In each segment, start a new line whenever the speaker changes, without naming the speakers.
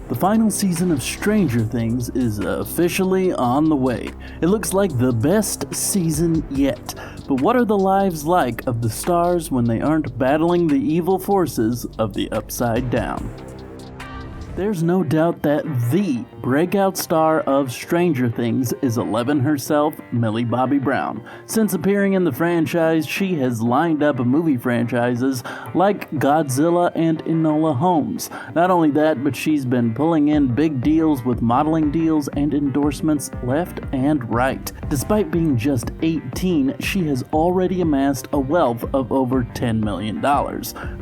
The final season of Stranger Things is officially on the way. It looks like the best season yet. But what are the lives like of the stars when they aren't battling the evil forces of the Upside Down? There's no doubt that the breakout star of Stranger Things is 11 herself, Millie Bobby Brown. Since appearing in the franchise, she has lined up movie franchises like Godzilla and Enola Holmes. Not only that, but she's been pulling in big deals with modeling deals and endorsements left and right. Despite being just 18, she has already amassed a wealth of over $10 million.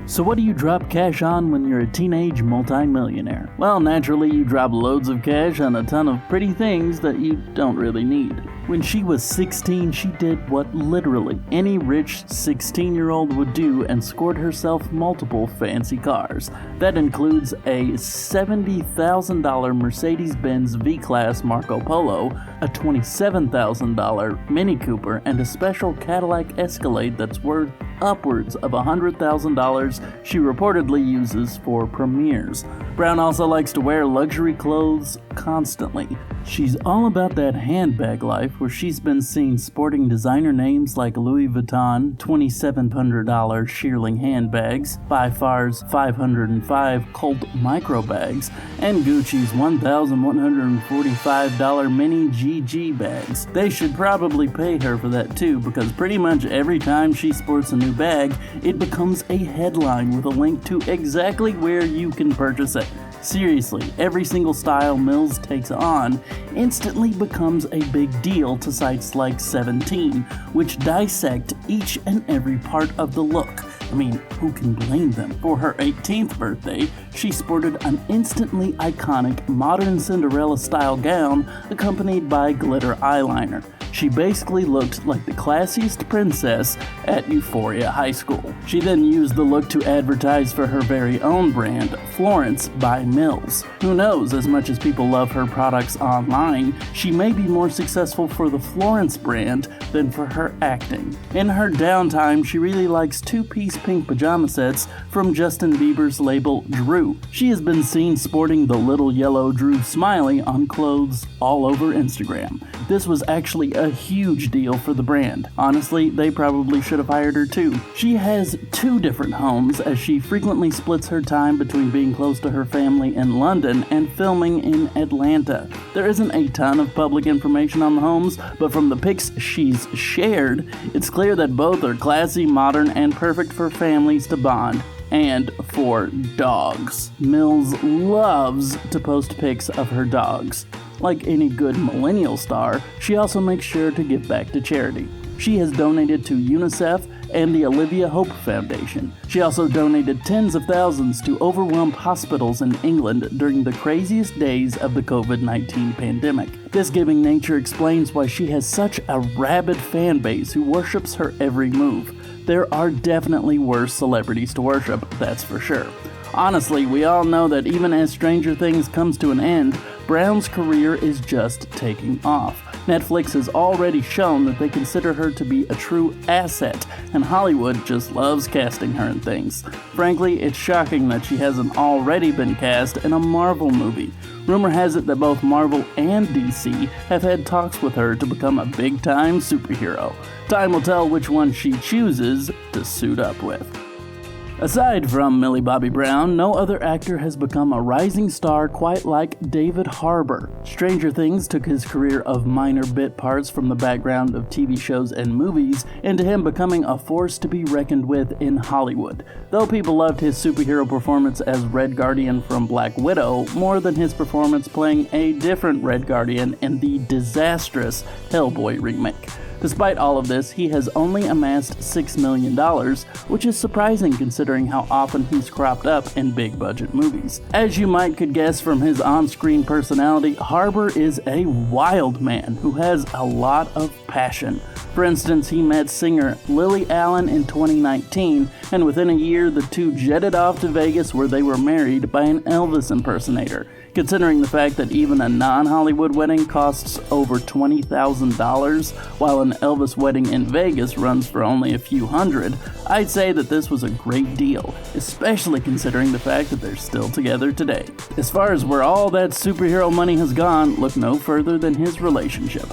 So what do you drop cash on when you're a teenage multimillionaire? Well, naturally, you drop loads of cash on a ton of pretty things that you don't really need. When she was 16, she did what literally any rich 16-year-old would do and scored herself multiple fancy cars. That includes a $70,000 Mercedes-Benz V-Class Marco Polo, a $27,000 Mini Cooper, and a special Cadillac Escalade that's worth upwards of $100,000 she reportedly uses for premieres. Brown also likes to wear luxury clothes constantly. She's all about that handbag life, where she's been seen sporting designer names like Louis Vuitton $2,700 Shearling handbags, By Far's $505 Colt micro bags, and Gucci's $1,145 mini GG bags. They should probably pay her for that too, because pretty much every time she sports a new bag, it becomes a headline with a link to exactly where you can purchase it. Seriously, every single style Mills takes on instantly becomes a big deal to sites like 17, which dissect each and every part of the look. I mean, who can blame them? For her 18th birthday, she sported an instantly iconic modern Cinderella-style gown accompanied by glitter eyeliner. She basically looked like the classiest princess at Euphoria High School. She then used the look to advertise for her very own brand, Florence by Mills. Who knows, as much as people love her products online, she may be more successful for the Florence brand than for her acting. In her downtime, she really likes two-piece pink pajama sets from Justin Bieber's label Drew. She has been seen sporting the little yellow Drew smiley on clothes all over Instagram. This was actually a huge deal for the brand. Honestly, they probably should have hired her too. She has two different homes, as she frequently splits her time between being close to her family in London and filming in Atlanta. There isn't a ton of public information on the homes, but from the pics she's shared, it's clear that both are classy, modern, and perfect for families to bond. And for dogs. Mills loves to post pics of her dogs. Like any good millennial star, she also makes sure to give back to charity. She has donated to UNICEF and the Olivia Hope Foundation. She also donated tens of thousands to overwhelmed hospitals in England during the craziest days of the COVID-19 pandemic. This giving nature explains why she has such a rabid fan base who worships her every move. There are definitely worse celebrities to worship, that's for sure. Honestly, we all know that even as Stranger Things comes to an end, Brown's career is just taking off. Netflix has already shown that they consider her to be a true asset, and Hollywood just loves casting her in things. Frankly, it's shocking that she hasn't already been cast in a Marvel movie. Rumor has it that both Marvel and DC have had talks with her to become a big-time superhero. Time will tell which one she chooses to suit up with. Aside from Millie Bobby Brown, no other actor has become a rising star quite like David Harbour. Stranger Things took his career of minor bit parts from the background of TV shows and movies into him becoming a force to be reckoned with in Hollywood. Though people loved his superhero performance as Red Guardian from Black Widow more than his performance playing a different Red Guardian in the disastrous Hellboy remake. Despite all of this, he has only amassed $6 million, which is surprising considering how often he's cropped up in big-budget movies. As you might could guess from his on-screen personality, Harbour is a wild man who has a lot of passion. For instance, he met singer Lily Allen in 2019, and within a year the two jetted off to Vegas where they were married by an Elvis impersonator. Considering the fact that even a non-Hollywood wedding costs over $20,000, while an Elvis wedding in Vegas runs for only a few hundred, I'd say that this was a great deal, especially considering the fact that they're still together today. As far as where all that superhero money has gone, look no further than his relationship.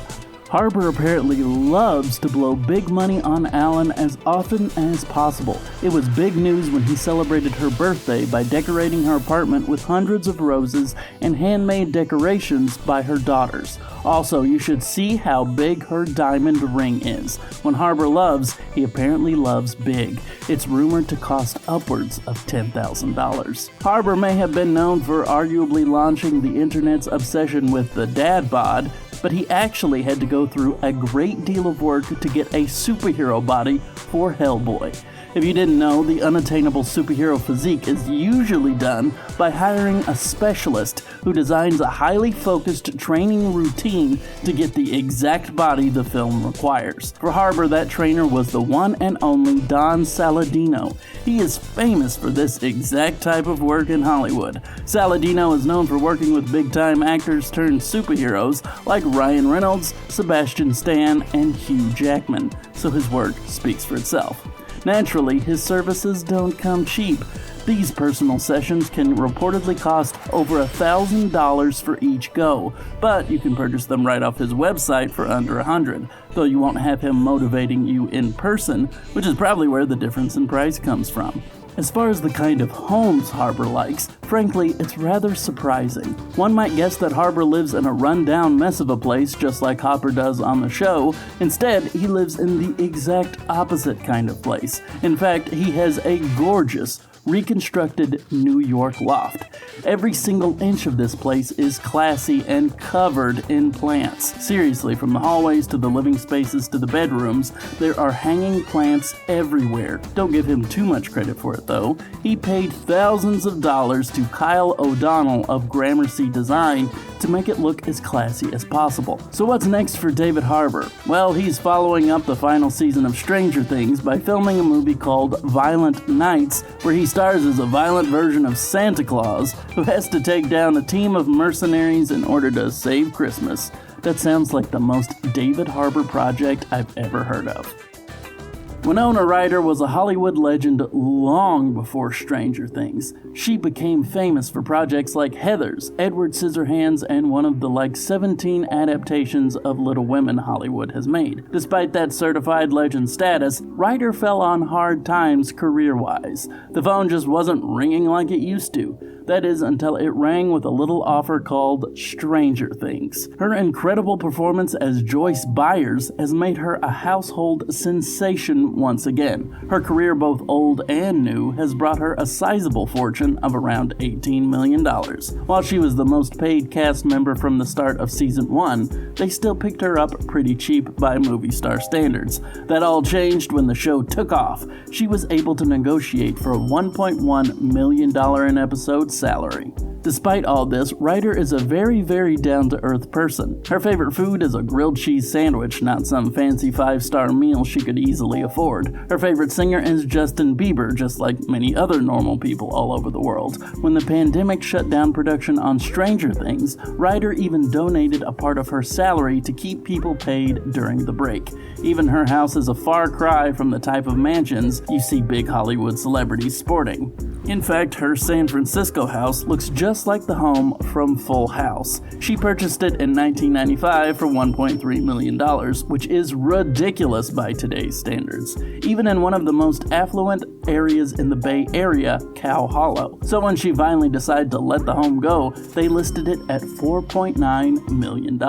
Harbour apparently loves to blow big money on Alan as often as possible. It was big news when he celebrated her birthday by decorating her apartment with hundreds of roses and handmade decorations by her daughters. Also, you should see how big her diamond ring is. When Harbour loves, he apparently loves big. It's rumored to cost upwards of $10,000. Harbour may have been known for arguably launching the internet's obsession with the dad bod, but he actually had to go through a great deal of work to get a superhero body for Hellboy. If you didn't know, the unattainable superhero physique is usually done by hiring a specialist who designs a highly focused training routine to get the exact body the film requires. For Harbour, that trainer was the one and only Don Saladino. He is famous for this exact type of work in Hollywood. Saladino is known for working with big-time actors turned superheroes like Ryan Reynolds, Sebastian Stan, and Hugh Jackman, so his work speaks for itself. Naturally, his services don't come cheap. These personal sessions can reportedly cost over $1,000 for each go, but you can purchase them right off his website for under $100, though you won't have him motivating you in person, which is probably where the difference in price comes from. As far as the kind of homes Harbour likes, frankly, it's rather surprising. One might guess that Harbour lives in a run-down mess of a place just like Hopper does on the show. Instead, he lives in the exact opposite kind of place. In fact, he has a gorgeous, reconstructed New York loft. Every single inch of this place is classy and covered in plants. Seriously, from the hallways to the living spaces to the bedrooms, there are hanging plants everywhere. Don't give him too much credit for it though. He paid thousands of dollars to Kyle O'Donnell of Gramercy Design to make it look as classy as possible. So what's next for David Harbour? Well, he's following up the final season of Stranger Things by filming a movie called Violent Nights, where he stars as a violent version of Santa Claus who has to take down a team of mercenaries in order to save Christmas. That sounds like the most David Harbour project I've ever heard of. Winona Ryder was a Hollywood legend long before Stranger Things. She became famous for projects like Heathers, Edward Scissorhands, and one of the 17 adaptations of Little Women Hollywood has made. Despite that certified legend status, Ryder fell on hard times career-wise. The phone just wasn't ringing like it used to. That is, until it rang with a little offer called Stranger Things. Her incredible performance as Joyce Byers has made her a household sensation once again. Her career, both old and new, has brought her a sizable fortune of around $18 million. While she was the most paid cast member from the start of season 1, they still picked her up pretty cheap by movie star standards. That all changed when the show took off. She was able to negotiate for a $1.1 million an episode salary. Despite all this, Ryder is a very, very down-to-earth person. Her favorite food is a grilled cheese sandwich, not some fancy 5-star meal she could easily afford. Her favorite singer is Justin Bieber, just like many other normal people all over the world. When the pandemic shut down production on Stranger Things, Ryder even donated a part of her salary to keep people paid during the break. Even her house is a far cry from the type of mansions you see big Hollywood celebrities sporting. In fact, her San Francisco house looks just like the home from Full House. She purchased it in 1995 for $1.3 million, which is ridiculous by today's standards, even in one of the most affluent areas in the Bay Area, Cow Hollow. So when she finally decided to let the home go, they listed it at $4.9 million.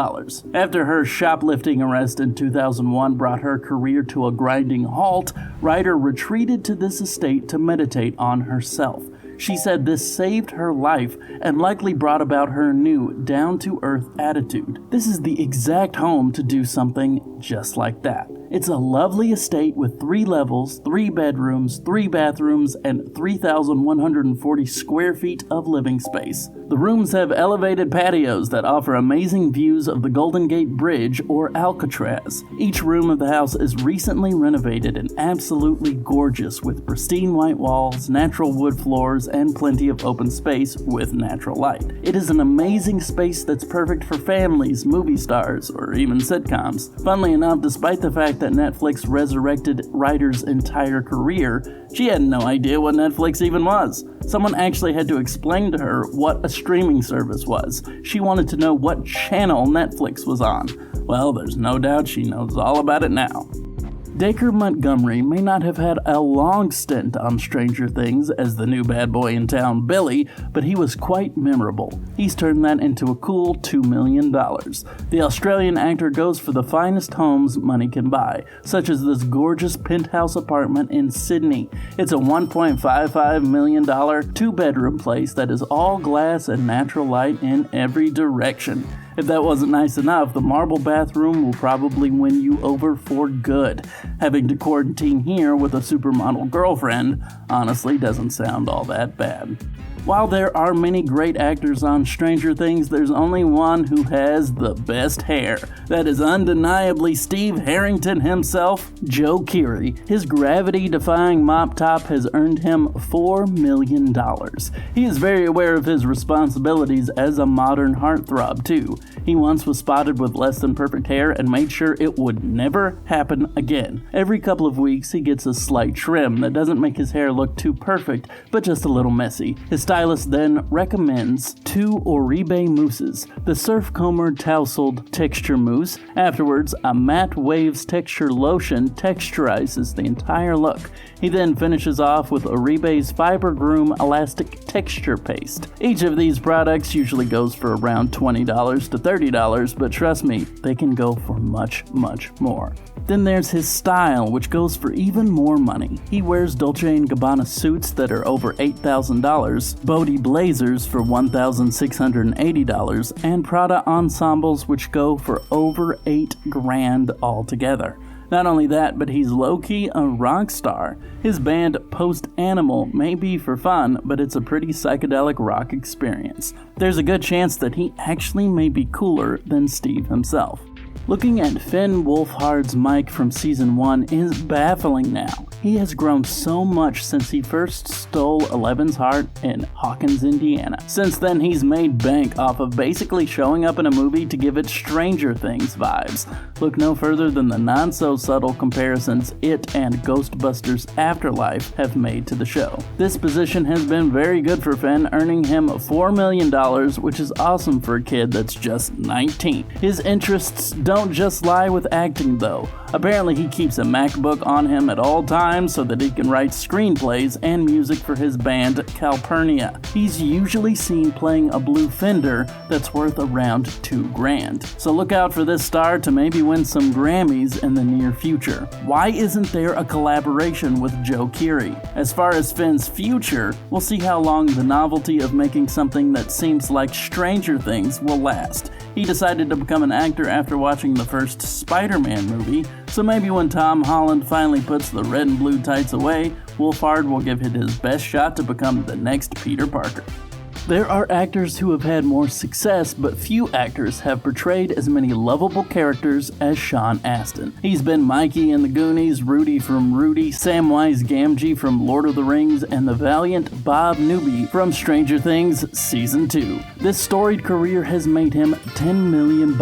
After her shoplifting arrest in 2001 brought her career to a grinding halt, Ryder retreated to this estate to meditate on herself. She said this saved her life and likely brought about her new, down-to-earth attitude. This is the exact home to do something just like that. It's a lovely estate with 3 levels, 3 bedrooms, 3 bathrooms, and 3,140 square feet of living space. The rooms have elevated patios that offer amazing views of the Golden Gate Bridge or Alcatraz. Each room of the house is recently renovated and absolutely gorgeous with pristine white walls, natural wood floors, and plenty of open space with natural light. It is an amazing space that's perfect for families, movie stars, or even sitcoms. Funnily enough, despite the fact that Netflix resurrected Ryder's entire career, she had no idea what Netflix even was. Someone actually had to explain to her what a streaming service was. She wanted to know what channel Netflix was on. Well, there's no doubt she knows all about it now. Dacre Montgomery may not have had a long stint on Stranger Things as the new bad boy in town, Billy, but he was quite memorable. He's turned that into a cool $2 million. The Australian actor goes for the finest homes money can buy, such as this gorgeous penthouse apartment in Sydney. It's a $1.55 million 2-bedroom place that is all glass and natural light in every direction. If that wasn't nice enough, the marble bathroom will probably win you over for good. Having to quarantine here with a supermodel girlfriend honestly doesn't sound all that bad. While there are many great actors on Stranger Things, there's only one who has the best hair. That is undeniably Steve Harrington himself, Joe Keery. His gravity-defying mop top has earned him $4 million. He is very aware of his responsibilities as a modern heartthrob, too. He once was spotted with less than perfect hair and made sure it would never happen again. Every couple of weeks, he gets a slight trim that doesn't make his hair look too perfect, but just a little messy. His stylist then recommends 2 Oribe mousses, the Surf Comber tousled texture mousse. Afterwards, a matte waves texture lotion texturizes the entire look. He then finishes off with Oribe's Fiber Groom elastic texture paste. Each of these products usually goes for around $20 to $30, but trust me, they can go for much, much more. Then there's his style, which goes for even more money. He wears Dolce & Gabbana suits that are over $8,000, Bodie blazers for $1,680, and Prada ensembles which go for over $8,000 altogether. Not only that, but he's low-key a rock star. His band Post Animal may be for fun, but it's a pretty psychedelic rock experience. There's a good chance that he actually may be cooler than Steve himself. Looking at Finn Wolfhard's mic from Season 1 is baffling now. He has grown so much since he first stole Eleven's heart in Hawkins, Indiana. Since then, he's made bank off of basically showing up in a movie to give it Stranger Things vibes. Look no further than the not-so-subtle comparisons It and Ghostbusters Afterlife have made to the show. This position has been very good for Finn, earning him $4 million, which is awesome for a kid that's just 19. His interests don't just lie with acting, though. Apparently, he keeps a MacBook on him at all times so that he can write screenplays and music for his band Calpurnia. He's usually seen playing a blue Fender that's worth around $2,000. So look out for this star to maybe win some Grammys in the near future. Why isn't there a collaboration with Joe Keery? As far as Finn's future, we'll see how long the novelty of making something that seems like Stranger Things will last. He decided to become an actor after watching the first Spider-Man movie, so maybe when Tom Holland finally puts the red and blue tights away, Wolfhard will give it his best shot to become the next Peter Parker. There are actors who have had more success, but few actors have portrayed as many lovable characters as Sean Astin. He's been Mikey in The Goonies, Rudy from Rudy, Samwise Gamgee from Lord of the Rings, and the valiant Bob Newby from Stranger Things Season 2. This storied career has made him $10 million.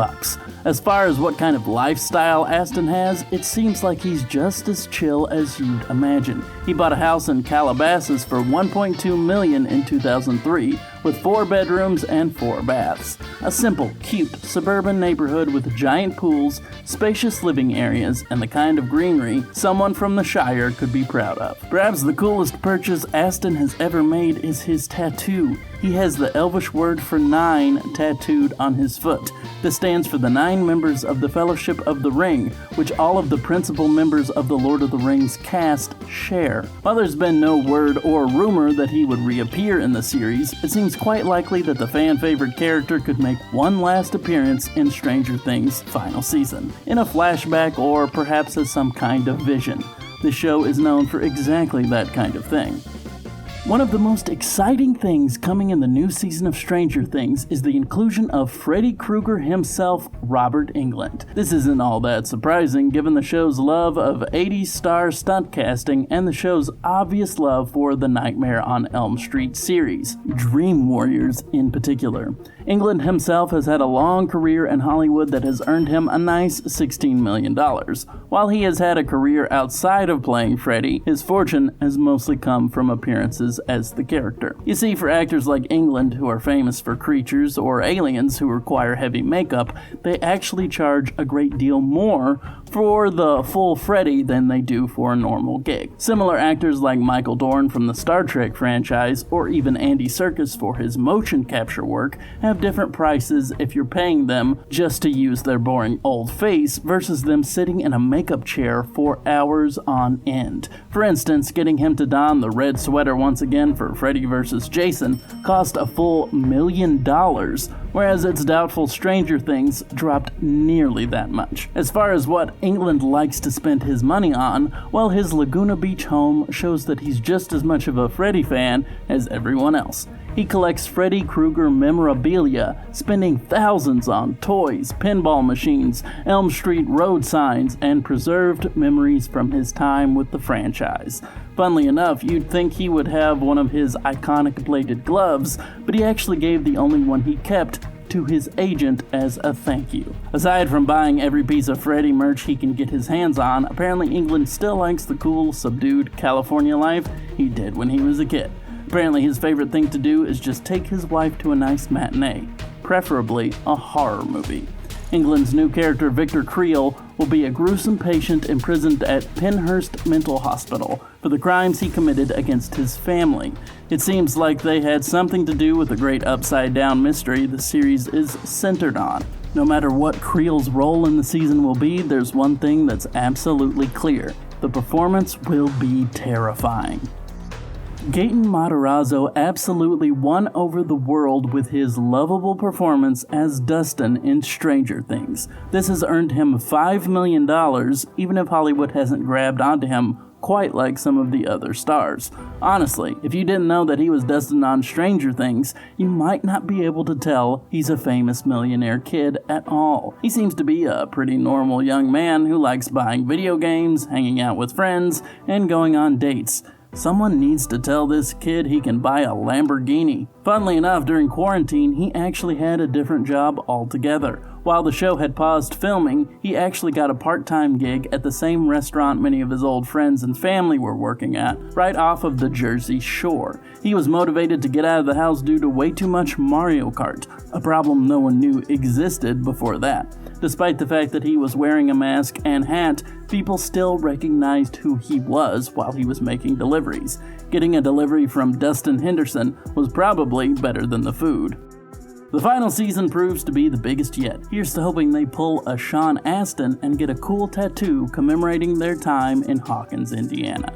As far as what kind of lifestyle Astin has, it seems like he's just as chill as you'd imagine. He bought a house in Calabasas for $1.2 million in 2003, with 4 bedrooms and 4 baths. A simple, cute, suburban neighborhood with giant pools, spacious living areas, and the kind of greenery someone from the Shire could be proud of. Perhaps the coolest purchase Astin has ever made is his tattoo. He has the Elvish word for 9 tattooed on his foot. This stands for the 9 members of the Fellowship of the Ring, which all of the principal members of the Lord of the Rings cast share. While there's been no word or rumor that he would reappear in the series, it seems seems quite likely that the fan-favorite character could make one last appearance in Stranger Things' final season, in a flashback or perhaps as some kind of vision. The show is known for exactly that kind of thing. One of the most exciting things coming in the new season of Stranger Things is the inclusion of Freddy Krueger himself, Robert Englund. This isn't all that surprising given the show's love of 80s star stunt casting and the show's obvious love for the Nightmare on Elm Street series, Dream Warriors in particular. Englund himself has had a long career in Hollywood that has earned him a nice $16 million. While he has had a career outside of playing Freddy, his fortune has mostly come from appearances as the character. You see, for actors like Englund, who are famous for creatures or aliens who require heavy makeup, they actually charge a great deal more for the full Freddy than they do for a normal gig. Similar actors like Michael Dorn from the Star Trek franchise, or even Andy Serkis for his motion capture work, have different prices if you're paying them just to use their boring old face versus them sitting in a makeup chair for hours on end. For instance, getting him to don the red sweater once again for Freddy vs. Jason cost a full $1 million, whereas it's doubtful Stranger Things dropped nearly that much. As far as what Englund likes to spend his money on, well, his Laguna Beach home shows that he's just as much of a Freddy fan as everyone else. He collects Freddy Krueger memorabilia, spending thousands on toys, pinball machines, Elm Street road signs, and preserved memories from his time with the franchise. Funnily enough, you'd think he would have one of his iconic bladed gloves, but he actually gave the only one he kept to his agent as a thank you. Aside from buying every piece of Freddy merch he can get his hands on, apparently Englund still likes the cool, subdued California life he did when he was a kid. Apparently his favorite thing to do is just take his wife to a nice matinee, preferably a horror movie. Englund's new character, Victor Creel, will be a gruesome patient imprisoned at Penhurst Mental Hospital for the crimes he committed against his family. It seems like they had something to do with the great upside-down mystery the series is centered on. No matter what Creel's role in the season will be, there's one thing that's absolutely clear. The performance will be terrifying. Gaten Matarazzo absolutely won over the world with his lovable performance as Dustin in Stranger Things. This has earned him $5 million, even if Hollywood hasn't grabbed onto him quite like some of the other stars. Honestly, if you didn't know that he was Dustin on Stranger Things, you might not be able to tell he's a famous millionaire kid at all. He seems to be a pretty normal young man who likes buying video games, hanging out with friends, and going on dates. Someone needs to tell this kid he can buy a Lamborghini. Funnily enough, during quarantine, he actually had a different job altogether. While the show had paused filming, he actually got a part-time gig at the same restaurant many of his old friends and family were working at, right off of the Jersey Shore. He was motivated to get out of the house due to way too much Mario Kart, a problem no one knew existed before that. Despite the fact that he was wearing a mask and hat, people still recognized who he was while he was making deliveries. Getting a delivery from Dustin Henderson was probably better than the food. The final season proves to be the biggest yet. Here's to hoping they pull a Sean Astin and get a cool tattoo commemorating their time in Hawkins, Indiana.